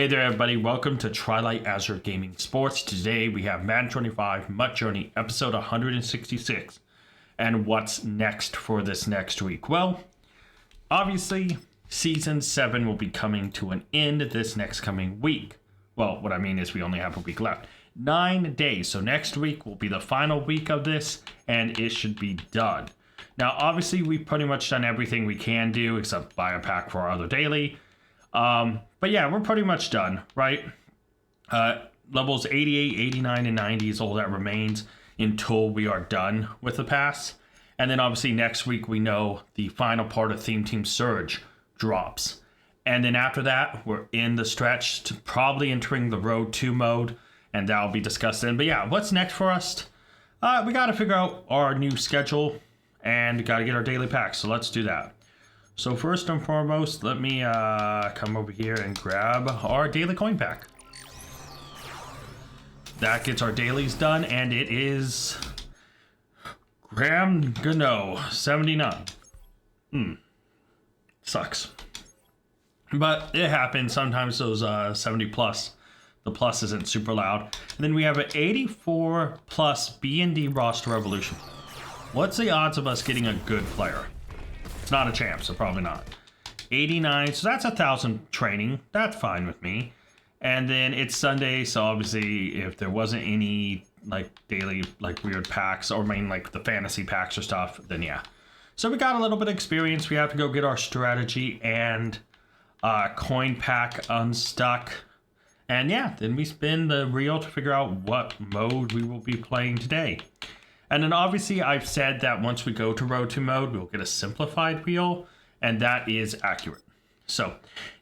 Hey there everybody, welcome to Twilight Azure Gaming Sports. Today we have Madden 25 MUT Journey episode 166. And what's next for this next week? Well, obviously season 7 will be coming to an end this next coming week. Well, what I mean is we only have a week left. 9 days, so next week will be the final week of this and it should be done. Now obviously we've pretty much done everything we can do except buy a pack for our other daily. But yeah, we're pretty much done, right? Levels 88, 89, and 90 is all that remains until we are done with the pass. And then obviously next week we know the final part of Theme Team Surge drops. And then after that, we're in the stretch to probably entering the Road 2 mode, and that'll be discussed then. But yeah, what's next for us? We got to figure out our new schedule and got to get our daily packs, so let's do that. So first and foremost, let me come over here and grab our daily coin pack. That gets our dailies done, and it is Graham Gano 79. Sucks. But it happens. Sometimes those 70 plus, the plus isn't super loud. And then we have an 84 plus B&D roster revolution. What's the odds of us getting a good player? It's not a champ, so probably not. 89, so that's 1,000 training. That's fine with me. And then it's Sunday, so obviously if there wasn't any like daily like weird packs, or I mean like the fantasy packs or stuff, then yeah. So we got a little bit of experience. We have to go get our strategy and coin pack unstuck. And yeah, then we spin the reel to figure out what mode we will be playing today. And then obviously I've said that once we go to Road 2 mode, we'll get a simplified wheel, and that is accurate. So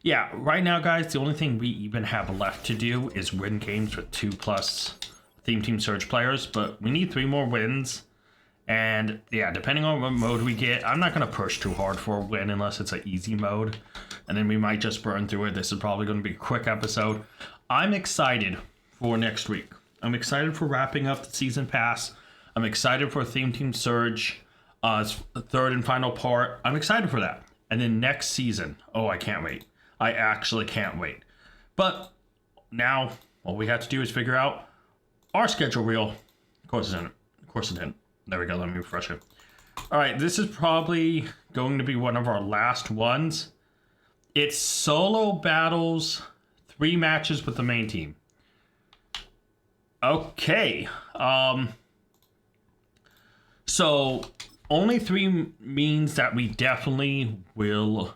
yeah, right now guys, the only thing we even have left to do is win games with 2+ Theme Team Surge players, but we need 3 more wins. And yeah, depending on what mode we get, I'm not going to push too hard for a win unless it's an easy mode. And then we might just burn through it. This is probably going to be a quick episode. I'm excited for next week. I'm excited for wrapping up the season pass. I'm excited for Theme Team Surge, the third and final part. I'm excited for that. And then next season, oh, I can't wait. I actually can't wait. But now, all we have to do is figure out our schedule reel. Of course it didn't. Of course it didn't. There we go, let me refresh it. All right, this is probably going to be one of our last ones. It's solo battles, 3 matches with the main team. Okay, so only 3 means that we definitely will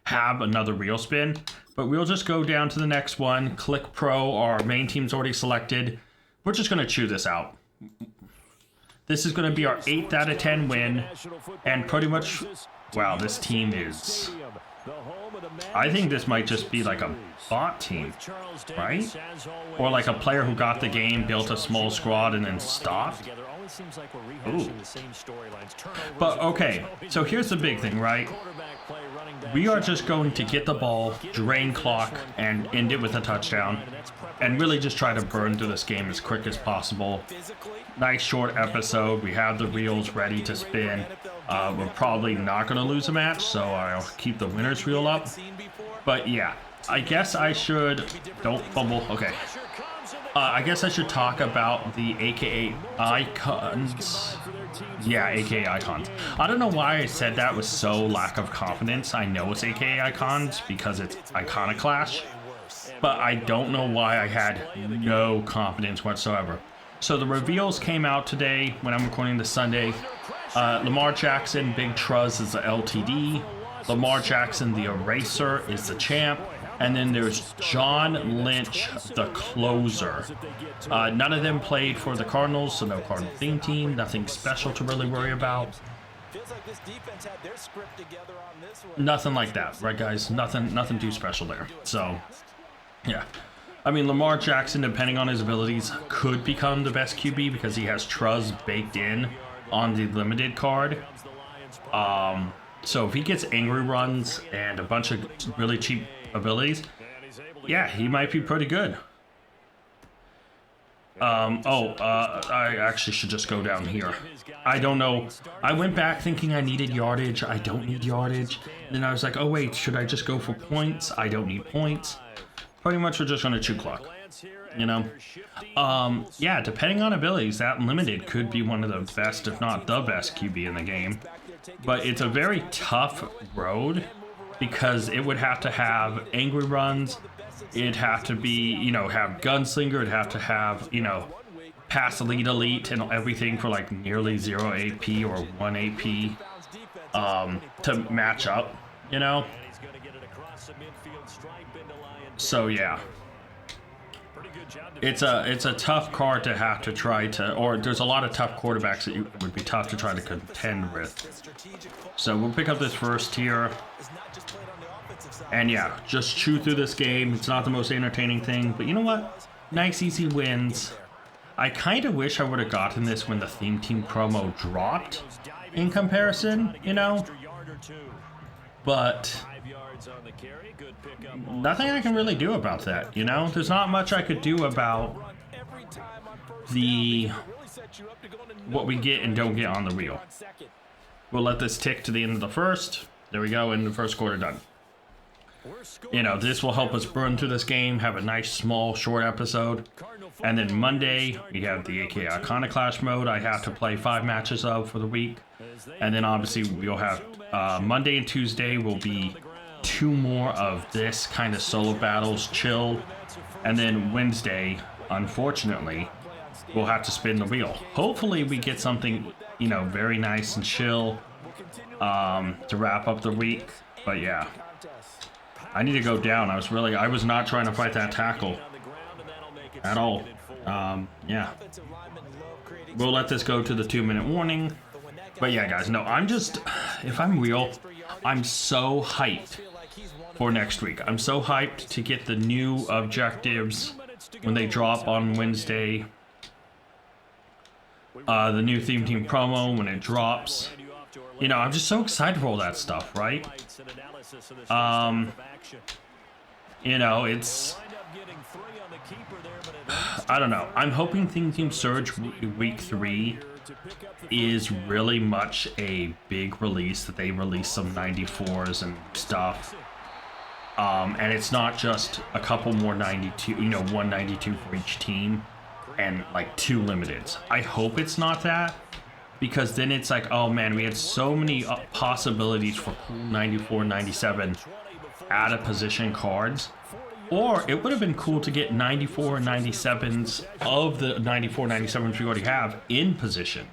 have another reel spin, but we'll just go down to the next one, click pro. Our main team's already selected. We're just gonna chew this out. This is gonna be our 8th out of 10 win, and pretty much, wow, this team is, I think this might just be like a bot team, right? Or like a player who got the game, built a small squad, and then stopped. Ooh. But okay, so here's the big thing, right? We are just going to get the ball, drain clock, and end it with a touchdown, and really just try to burn through this game as quick as possible. Nice short episode. We have the reels ready to spin. We're probably not going to lose a match, so I'll keep the winner's reel up. But yeah, I guess I should... Don't fumble. Okay. I guess I should talk about the AKA icons. Yeah, AKA icons. I don't know why I said that with so lack of confidence. I know it's AKA icons because it's Iconoclash, but I don't know why I had no confidence whatsoever. So the reveals came out today when I'm recording this Sunday. Lamar Jackson, Big Truz is the LTD. Lamar Jackson, the Eraser, is the champ. And then there's John Lynch, the closer. None of them played for the Cardinals, so no Cardinal theme team. Nothing special to really worry about. Nothing like that, right, guys? Nothing too special there. So, yeah. I mean, Lamar Jackson, depending on his abilities, could become the best QB because he has Truz baked in on the limited card. So if he gets angry runs and a bunch of really cheap abilities, yeah, he might be pretty good. I actually should just go down here. I don't know. I went back thinking I needed yardage. I don't need yardage. Then I was like, oh wait, should I just go for points? I don't need points. pretty much we're just going to chew clock, you know? Yeah, depending on abilities, that limited could be one of the best, if not the best QB in the game. But it's a very tough road because it would have to have angry runs. It'd have to be, you know, have gunslinger. It'd have to have, you know, pass elite and everything for like nearly 0 AP or 1 AP to match up, you know? So yeah, it's a tough card to have to try to, or there's a lot of tough quarterbacks that would be tough to try to contend with. So we'll pick up this first tier, and yeah, just chew through this game. It's not the most entertaining thing, but you know what? Nice easy wins. I kind of wish I would have gotten this when the Theme Team promo dropped in comparison, you know? But nothing I can really do about that, you know? There's not much I could do about what we get and don't get on the reel. We'll let this tick to the end of the first. There we go, and the first quarter done. You know, this will help us burn through this game, have a nice, small, short episode. And then Monday, we have the AK Iconoclash mode I have to play 5 matches of for the week. And then obviously we'll have Monday and Tuesday will be 2 more of this kind of solo battles, chill. And then Wednesday, unfortunately, we'll have to spin the wheel. Hopefully we get something, you know, very nice and chill to wrap up the week. But yeah, I need to go down. I was not trying to fight that tackle at all. Yeah, we'll let this go to the 2-minute warning. But yeah, guys, no, if I'm real, I'm so hyped for next week. I'm so hyped to get the new objectives when they drop on Wednesday. The new Theme Team promo when it drops. You know, I'm just so excited for all that stuff, right? You know, it's... I don't know. I'm hoping Theme Team Surge Week 3 is really much a big release, that they release some 94s and stuff. And it's not just a couple more 92, you know, 192 for each team and like 2 limiteds. I hope it's not that, because then it's like, oh man, we had so many possibilities for cool 94, 97 out of position cards. Or it would have been cool to get 94 and 97s of the 94, 97s we already have in position.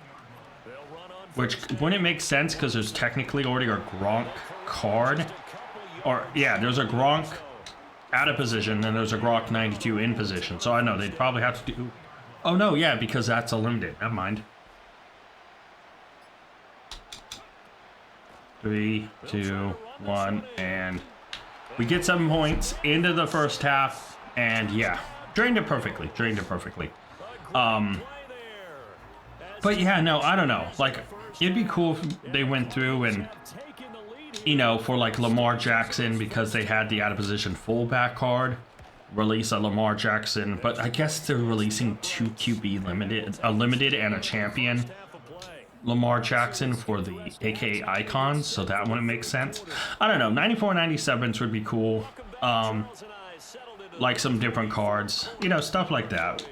Which wouldn't make sense because there's technically already a Gronk card. Or, yeah, there's a Gronk out of position and there's a Gronk 92 in position. So I know they'd probably have to do... Oh no, yeah, because that's a limited. Never mind. 3, 2, 1, and... we get 7 points into the first half, and yeah, drained it perfectly. But yeah, no, I don't know. Like, it'd be cool if they went through and, you know, for like Lamar Jackson, because they had the out of position fullback card, release a Lamar Jackson. But I guess they're releasing 2 QB limited, a limited and a champion Lamar Jackson for the AK icons, so that wouldn't make sense. I don't know, 94 97s would be cool. Like some different cards, you know, stuff like that.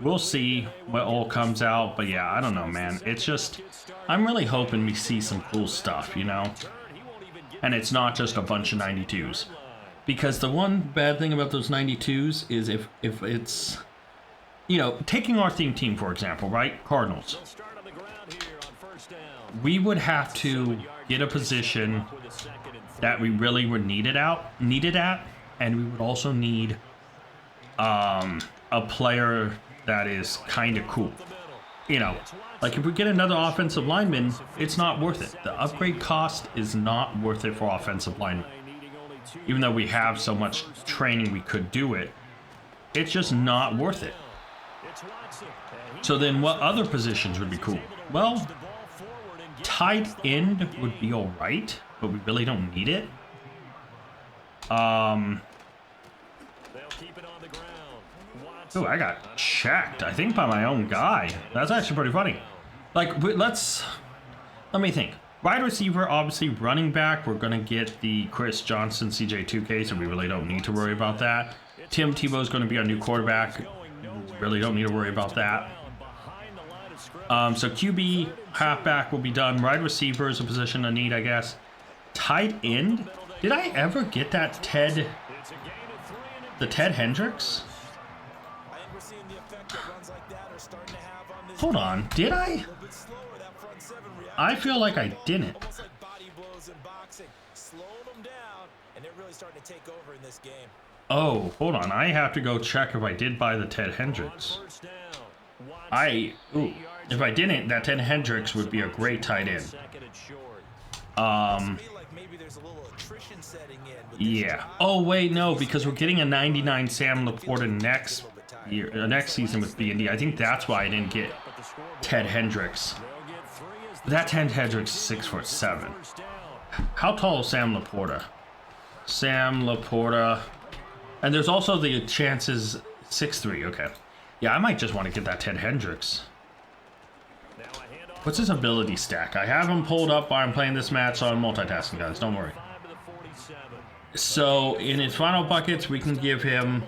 We'll see what all comes out, but yeah, I don't know, man. It's just, I'm really hoping we see some cool stuff, you know? And it's not just a bunch of 92s. Because the one bad thing about those 92s is if it's, you know, taking our theme team, for example, right? Cardinals. We would have to get a position that we really were needed at, and we would also need a player that is kind of cool. You know, like if we get another offensive lineman, it's not worth it. The upgrade cost is not worth it for offensive linemen. Even though we have so much training we could do it, it's just not worth it. So then what other positions would be cool? Well, tight end would be all right, but we really don't need it. Oh, I got checked, I think, by my own guy. That's actually pretty funny. Like, let me think. Wide receiver, obviously running back. We're going to get the Chris Johnson CJ2K, so we really don't need to worry about that. Tim Tebow is going to be our new quarterback. Really don't need to worry about that. So QB, halfback will be done. Wide receiver is a position I need, I guess. Tight end? Did I ever get that the Ted Hendricks? Hold on, did I? I feel like I didn't. Oh, hold on. I have to go check if I did buy the Ted Hendricks. If I didn't, that Ted Hendricks would be a great tight end. Yeah. Oh, wait, no, because we're getting a 99 Sam Laporta next season with B&D. I think that's why I didn't get Ted Hendricks. That Ted Hendricks is 6'7". How tall is Sam Laporta? Sam Laporta. And there's also the chances 6'3". Okay. Yeah, I might just want to get that Ted Hendricks. What's his ability stack? I have him pulled up while I'm playing this match, so I'm multitasking, guys. Don't worry. So, in his final buckets, we can give him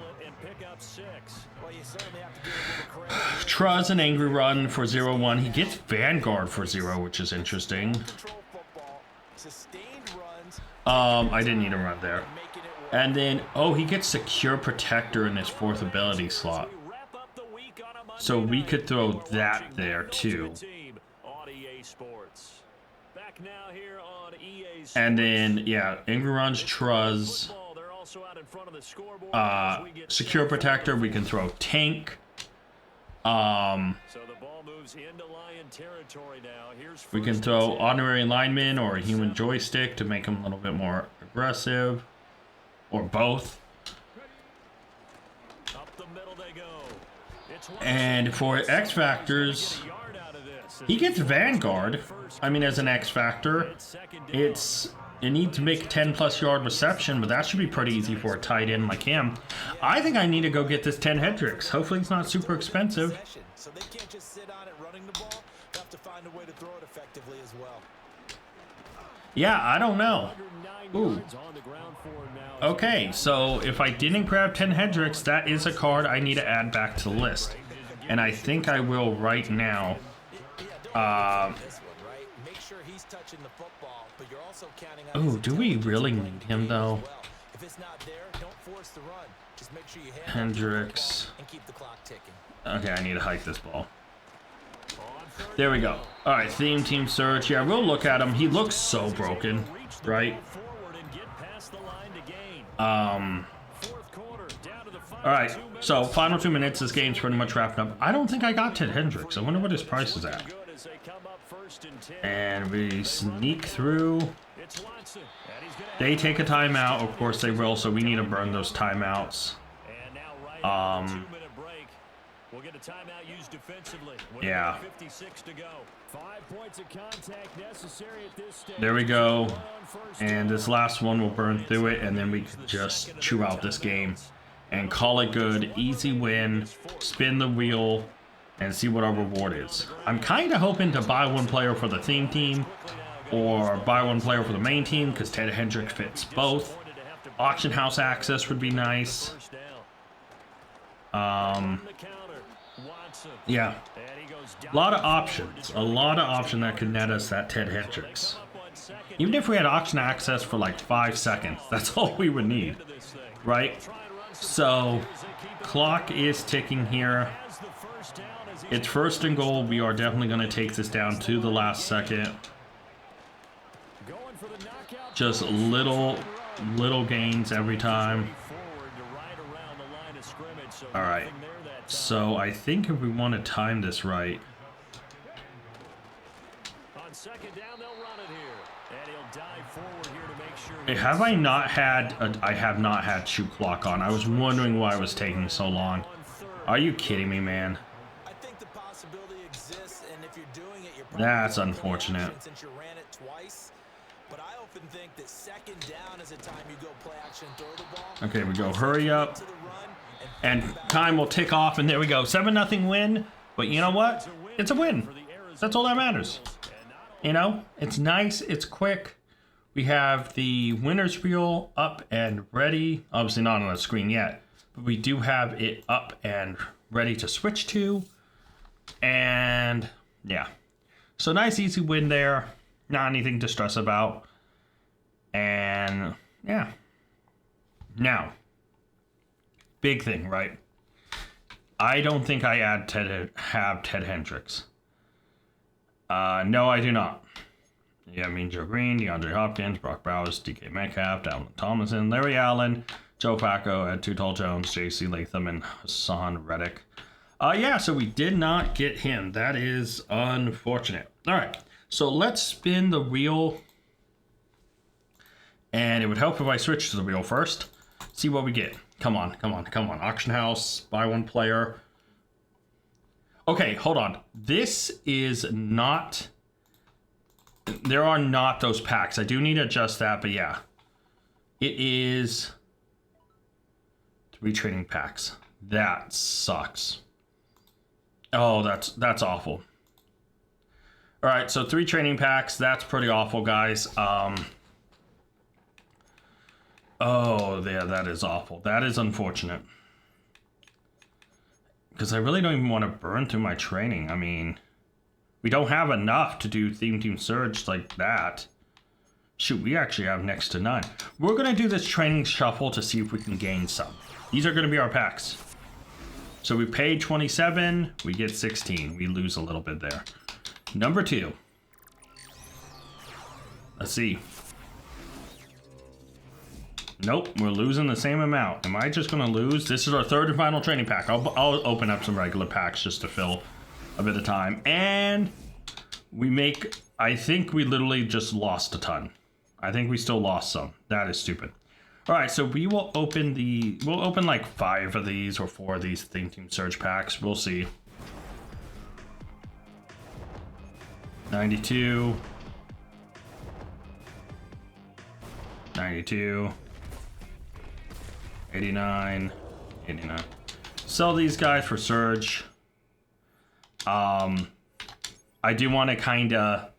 Truz and Angry Run for 0-1. He gets Vanguard for 0, which is interesting. I didn't need a run there. And then, oh, he gets Secure Protector in his 4th ability slot. So we could throw that there, too. And then, yeah, Angry Run's Truz. Secure Protector, we can throw Tank. We can throw Honorary Lineman or a Human Joystick to make him a little bit more aggressive. Or both. And for X Factors, he gets Vanguard. I mean, as an X Factor, it needs to make 10+ yard reception, but that should be pretty easy for a tight end like him. I think I need to go get this 10 Hendricks. Hopefully it's not super expensive. Yeah, I don't know. Ooh. Okay, so if I didn't grab 10 Hendricks, that is a card I need to add back to the list. And I think I will right now. Oh, do we really need him though? Hendricks. Okay, I need to hike this ball. There we go. Alright, theme team search. Yeah, we'll look at him. He looks so broken, right? Alright, so final 2 minutes. This game's pretty much wrapped up. I don't think I got Ted Hendricks. I wonder what his price is at. And we sneak through. They take a timeout. Of course they will, so we need to burn those timeouts. Yeah. There we go. And this last one will burn through it, and then we can just chew out this game and call it good. Easy win. Spin the wheel and see what our reward is. I'm kind of hoping to buy one player for the theme team or buy one player for the main team because Ted Hendricks fits both. Auction house access would be nice. Yeah. A lot of options. A lot of options that could net us that Ted Hendricks. Even if we had auction access for like 5 seconds, that's all we would need. Right? So, clock is ticking here. It's 1st and goal. We are definitely going to take this down to the last second. Just little gains every time. Alright. So I think if we want to time this right. Have I not had I have not had shoot clock on. I was wondering why it was taking so long. Are you kidding me, man? That's unfortunate. Okay, we go hurry up. And time will tick off, and there we go. 7-0 win. But you know what? It's a win. That's all that matters. You know, it's nice, it's quick. We have the winner's wheel up and ready. Obviously not on the screen yet, but we do have it up and ready to switch to. And yeah, so nice easy win there. Not anything to stress about. And yeah, now big thing, right? I don't think I have Ted Hendricks. No, I do not. Yeah, I mean Joe Green, DeAndre Hopkins, Brock Bowers, DK Metcalf, Dalvin Tomlinson, Larry Allen, Joe Flacco, Ed Tall Jones, JC Latham, and Hassan Reddick. Yeah, so we did not get him. That is unfortunate. All right, so let's spin the wheel. And it would help if I switch to the wheel first. See what we get. Come on, come on, come on. Auction house, buy one player. Okay, hold on. This is not... There are not those packs. I do need to adjust that, but yeah. It is 3 trading packs. That sucks. Oh, that's awful. All right, so 3 trading packs. That's pretty awful, guys. Oh, yeah, that is awful. That is unfortunate. Because I really don't even want to burn through my training. I mean, we don't have enough to do Theme Team Surge like that. Shoot, we actually have next to none. We're going to do this training shuffle to see if we can gain some. These are going to be our packs. So we paid 27, we get 16. We lose a little bit there. Number 2. Let's see. Nope, we're losing the same amount. Am I just gonna lose? This is our 3rd and final training pack. I'll open up some regular packs just to fill a bit of time. And we make, I think we literally just lost a ton. I think we still lost some. That is stupid. All right, so we will open we'll open like 5 of these or 4 of these Theme Team Surge packs. We'll see. 92. 92. 89. 89. Sell these guys for Surge. I do want to kind of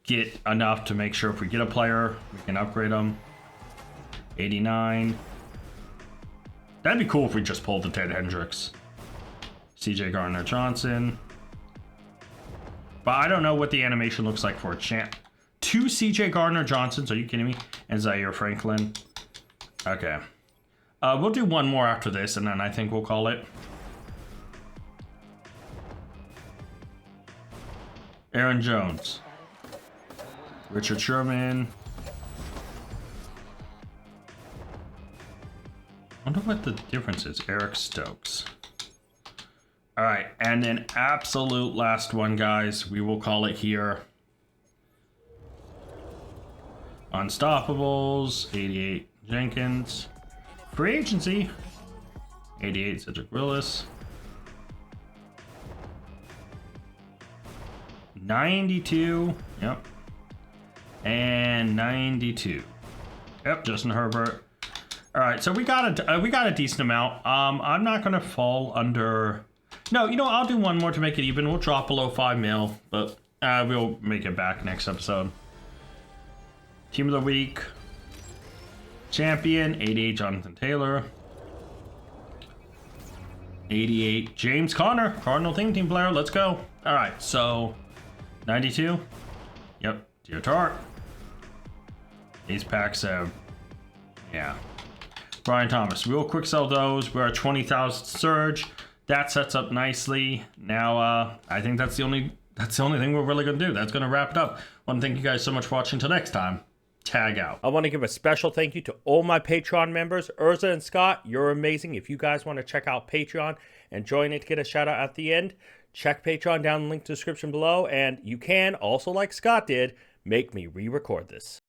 get enough to make sure if we get a player, we can upgrade them. 89. That'd be cool if we just pulled the Ted Hendricks. CJ Gardner-Johnson. But I don't know what the animation looks like for a champ. 2 CJ Gardner-Johnsons, are you kidding me? And Zaire Franklin. Okay. We'll do one more after this, and then I think we'll call it. Aaron Jones. Richard Sherman. I wonder what the difference is. Eric Stokes. All right, and then absolute last one, guys. We will call it here. Unstoppables. 88 Jenkins. Free agency. 88 Cedric Willis. 92. Yep. And 92. Yep, Justin Herbert. All right, so we got a decent amount. I'm not gonna fall under. No, you know, I'll do one more to make it even. We'll drop below 5 mil, but we'll make it back next episode. Team of the week. Champion, 88 Jonathan Taylor. 88 James Conner, Cardinal Team player. Let's go. All right, so 92. Yep, Deotard. These packs have, yeah. Brian Thomas. We'll quick sell those. We're at 20,000 Surge. That sets up nicely. Now, I think that's the only thing we're really gonna do. That's gonna wrap it up. I want to thank you guys so much for watching. Until next time. Tag out. I want to give a special thank you to all my Patreon members. Urza and Scott, you're amazing. If you guys want to check out Patreon and join it to get a shout out at the end, check Patreon down in the link to the description below. And you can also, like Scott did, make me re-record this.